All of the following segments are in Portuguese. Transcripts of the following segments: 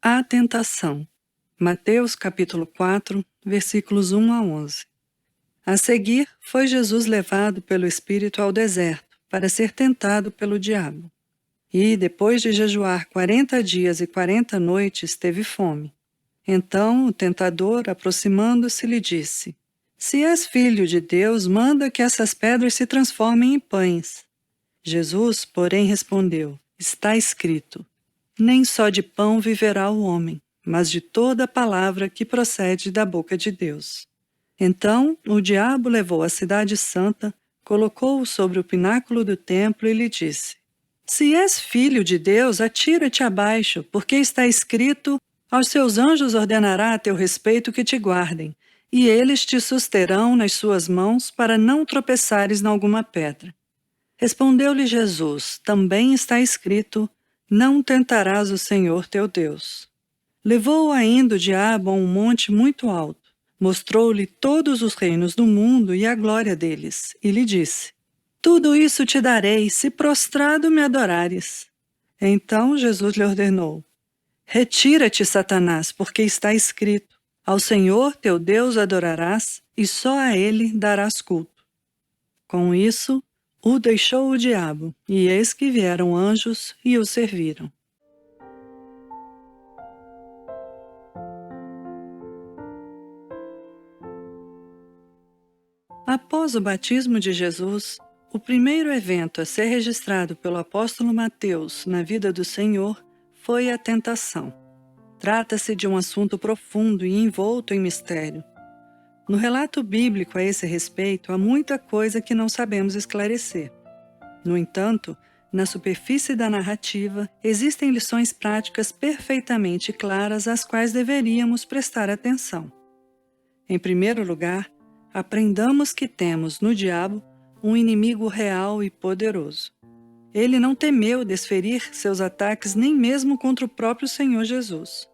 A tentação. Mateus capítulo 4, versículos 1 a 11. A seguir, foi Jesus levado pelo Espírito ao deserto, para ser tentado pelo diabo. E, depois de jejuar 40 dias e 40 noites, teve fome. Então o tentador, aproximando-se, lhe disse: Se és filho de Deus, manda que essas pedras se transformem em pães. Jesus, porém, respondeu: Está escrito: Nem só de pão viverá o homem, mas de toda a palavra que procede da boca de Deus. Então o diabo levou a cidade santa, colocou-o sobre o pináculo do templo e lhe disse: Se és filho de Deus, atira-te abaixo, porque está escrito: Aos seus anjos ordenará a teu respeito que te guardem, e eles te susterão nas suas mãos para não tropeçares em alguma pedra. Respondeu-lhe Jesus: Também está escrito: Não tentarás o Senhor teu Deus. Levou-o ainda o diabo a um monte muito alto, mostrou-lhe todos os reinos do mundo e a glória deles, e lhe disse: Tudo isso te darei, se prostrado me adorares. Então Jesus lhe ordenou: Retira-te, Satanás, porque está escrito: Ao Senhor teu Deus adorarás, e só a ele darás culto. Com isso, o deixou o diabo, e eis que vieram anjos e o serviram. Após o batismo de Jesus, o primeiro evento a ser registrado pelo apóstolo Mateus na vida do Senhor foi a tentação. Trata-se de um assunto profundo e envolto em mistério. No relato bíblico a esse respeito, há muita coisa que não sabemos esclarecer. No entanto, na superfície da narrativa, existem lições práticas perfeitamente claras às quais deveríamos prestar atenção. Em primeiro lugar, aprendamos que temos no diabo um inimigo real e poderoso. Ele não temeu desferir seus ataques nem mesmo contra o próprio Senhor Jesus.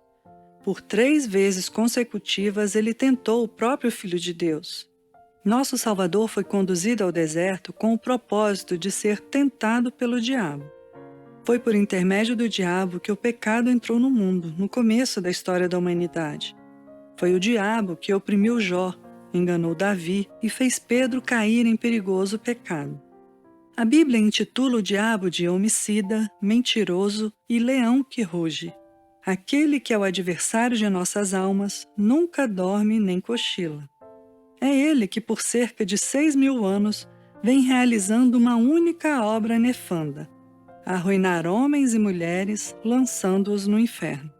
Por 3 vezes consecutivas ele tentou o próprio Filho de Deus. Nosso Salvador foi conduzido ao deserto com o propósito de ser tentado pelo diabo. Foi por intermédio do diabo que o pecado entrou no mundo, no começo da história da humanidade. Foi o diabo que oprimiu Jó, enganou Davi e fez Pedro cair em perigoso pecado. A Bíblia intitula o diabo de homicida, mentiroso e leão que ruge. Aquele que é o adversário de nossas almas nunca dorme nem cochila. É ele que por cerca de 6.000 anos vem realizando uma única obra nefanda: arruinar homens e mulheres, lançando-os no inferno.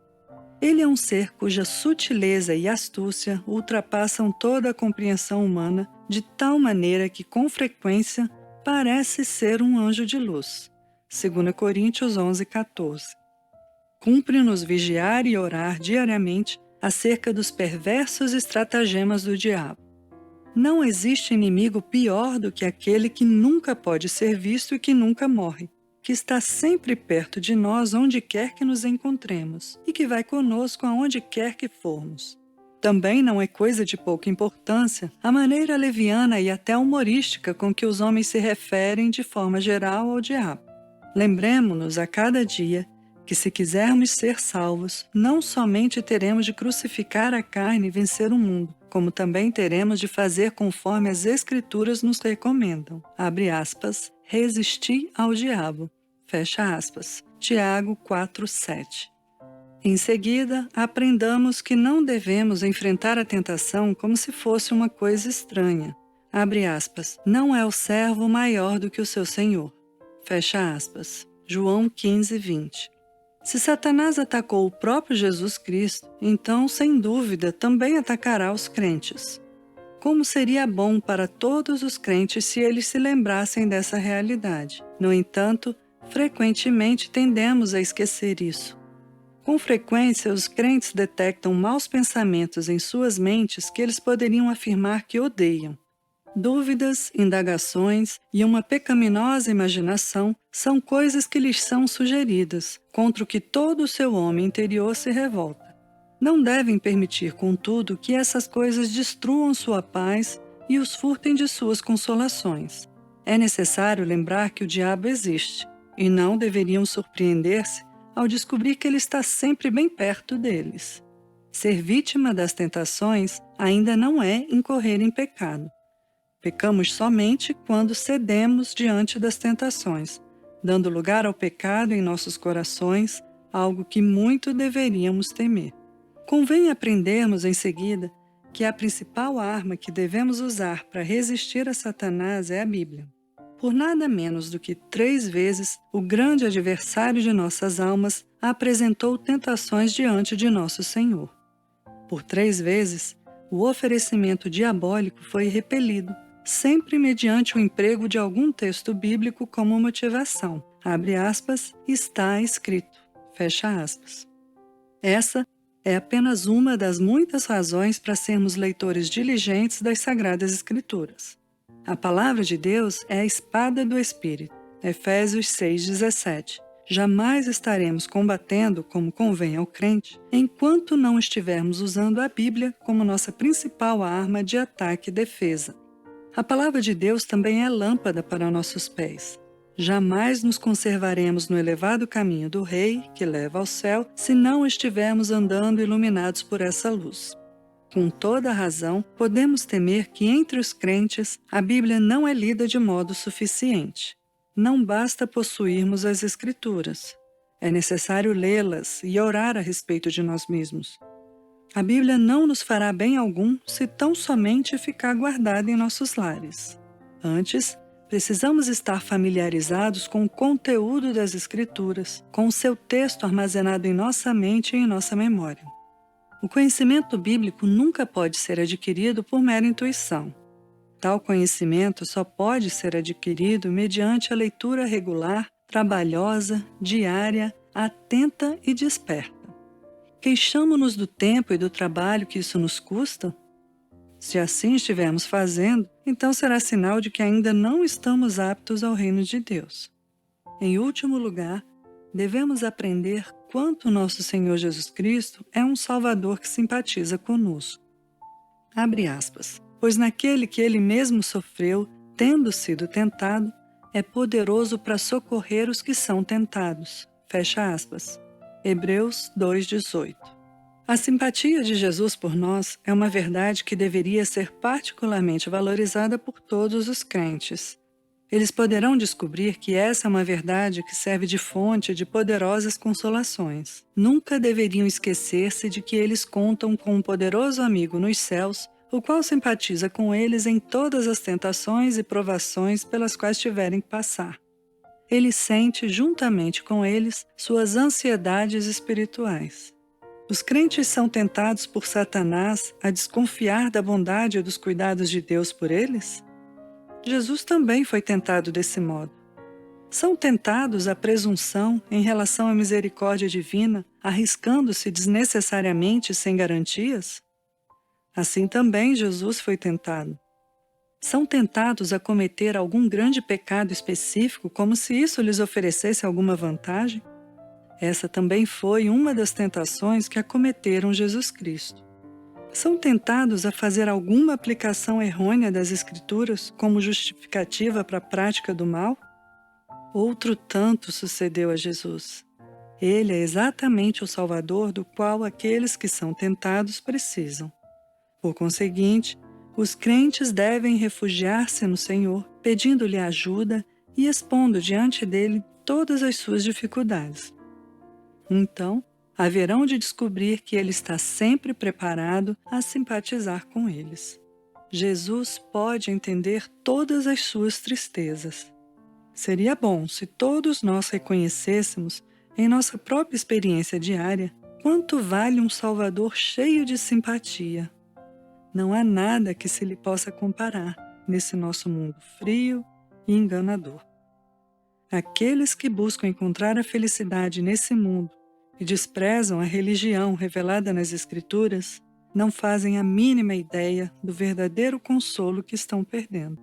Ele é um ser cuja sutileza e astúcia ultrapassam toda a compreensão humana, de tal maneira que, com frequência, parece ser um anjo de luz. 2 Coríntios 11:14. Cumpre-nos vigiar e orar diariamente acerca dos perversos estratagemas do diabo. Não existe inimigo pior do que aquele que nunca pode ser visto e que nunca morre, que está sempre perto de nós onde quer que nos encontremos e que vai conosco aonde quer que formos. Também não é coisa de pouca importância a maneira leviana e até humorística com que os homens se referem de forma geral ao diabo. Lembremo-nos a cada dia que, se quisermos ser salvos, não somente teremos de crucificar a carne e vencer o mundo, como também teremos de fazer conforme as Escrituras nos recomendam. Abre aspas, resistir ao diabo. Fecha aspas. Tiago 4:7. Em seguida, aprendamos que não devemos enfrentar a tentação como se fosse uma coisa estranha. Abre aspas. Não é o servo maior do que o seu senhor. Fecha aspas. João 15:20. Se Satanás atacou o próprio Jesus Cristo, então, sem dúvida, também atacará os crentes. Como seria bom para todos os crentes se eles se lembrassem dessa realidade. No entanto, frequentemente tendemos a esquecer isso. Com frequência, os crentes detectam maus pensamentos em suas mentes que eles poderiam afirmar que odeiam. Dúvidas, indagações e uma pecaminosa imaginação são coisas que lhes são sugeridas, contra o que todo o seu homem interior se revolta. Não devem permitir, contudo, que essas coisas destruam sua paz e os furtem de suas consolações. É necessário lembrar que o diabo existe, e não deveriam surpreender-se ao descobrir que Ele está sempre bem perto deles. Ser vítima das tentações ainda não é incorrer em pecado. Pecamos somente quando cedemos diante das tentações, dando lugar ao pecado em nossos corações, algo que muito deveríamos temer. Convém aprendermos em seguida que a principal arma que devemos usar para resistir a Satanás é a Bíblia. Por nada menos do que 3 vezes, o grande adversário de nossas almas apresentou tentações diante de nosso Senhor. Por 3 vezes, o oferecimento diabólico foi repelido, sempre mediante o emprego de algum texto bíblico como motivação. Abre aspas, está escrito. Fecha aspas. Essa é apenas uma das muitas razões para sermos leitores diligentes das Sagradas Escrituras. A palavra de Deus é a espada do Espírito. Efésios 6,17. Jamais estaremos combatendo como convém ao crente enquanto não estivermos usando a Bíblia como nossa principal arma de ataque e defesa. A palavra de Deus também é lâmpada para nossos pés. Jamais nos conservaremos no elevado caminho do Rei, que leva ao céu, se não estivermos andando iluminados por essa luz. Com toda a razão, podemos temer que entre os crentes a Bíblia não é lida de modo suficiente. Não basta possuirmos as Escrituras. É necessário lê-las e orar a respeito de nós mesmos. A Bíblia não nos fará bem algum se tão somente ficar guardada em nossos lares. Antes, precisamos estar familiarizados com o conteúdo das Escrituras, com o seu texto armazenado em nossa mente e em nossa memória. O conhecimento bíblico nunca pode ser adquirido por mera intuição. Tal conhecimento só pode ser adquirido mediante a leitura regular, trabalhosa, diária, atenta e desperta. Queixamo-nos do tempo e do trabalho que isso nos custa? Se assim estivermos fazendo, então será sinal de que ainda não estamos aptos ao reino de Deus. Em último lugar, devemos aprender quanto nosso Senhor Jesus Cristo é um Salvador que simpatiza conosco. Abre aspas. Pois naquele que ele mesmo sofreu, tendo sido tentado, é poderoso para socorrer os que são tentados. Fecha aspas. Hebreus 2,18. A simpatia de Jesus por nós é uma verdade que deveria ser particularmente valorizada por todos os crentes. Eles poderão descobrir que essa é uma verdade que serve de fonte de poderosas consolações. Nunca deveriam esquecer-se de que eles contam com um poderoso amigo nos céus, o qual simpatiza com eles em todas as tentações e provações pelas quais tiverem que passar. Ele sente, juntamente com eles, suas ansiedades espirituais. Os crentes são tentados por Satanás a desconfiar da bondade e dos cuidados de Deus por eles? Jesus também foi tentado desse modo. São tentados à presunção em relação à misericórdia divina, arriscando-se desnecessariamente sem garantias? Assim também Jesus foi tentado. São tentados a cometer algum grande pecado específico, como se isso lhes oferecesse alguma vantagem? Essa também foi uma das tentações que acometeram Jesus Cristo. São tentados a fazer alguma aplicação errônea das Escrituras como justificativa para a prática do mal? Outro tanto sucedeu a Jesus. Ele é exatamente o Salvador do qual aqueles que são tentados precisam. Por conseguinte, os crentes devem refugiar-se no Senhor, pedindo-lhe ajuda e expondo diante dele todas as suas dificuldades. Então, haverão de descobrir que ele está sempre preparado a simpatizar com eles. Jesus pode entender todas as suas tristezas. Seria bom se todos nós reconhecêssemos, em nossa própria experiência diária, quanto vale um Salvador cheio de simpatia. Não há nada que se lhe possa comparar nesse nosso mundo frio e enganador. Aqueles que buscam encontrar a felicidade nesse mundo e desprezam a religião revelada nas Escrituras, não fazem a mínima ideia do verdadeiro consolo que estão perdendo.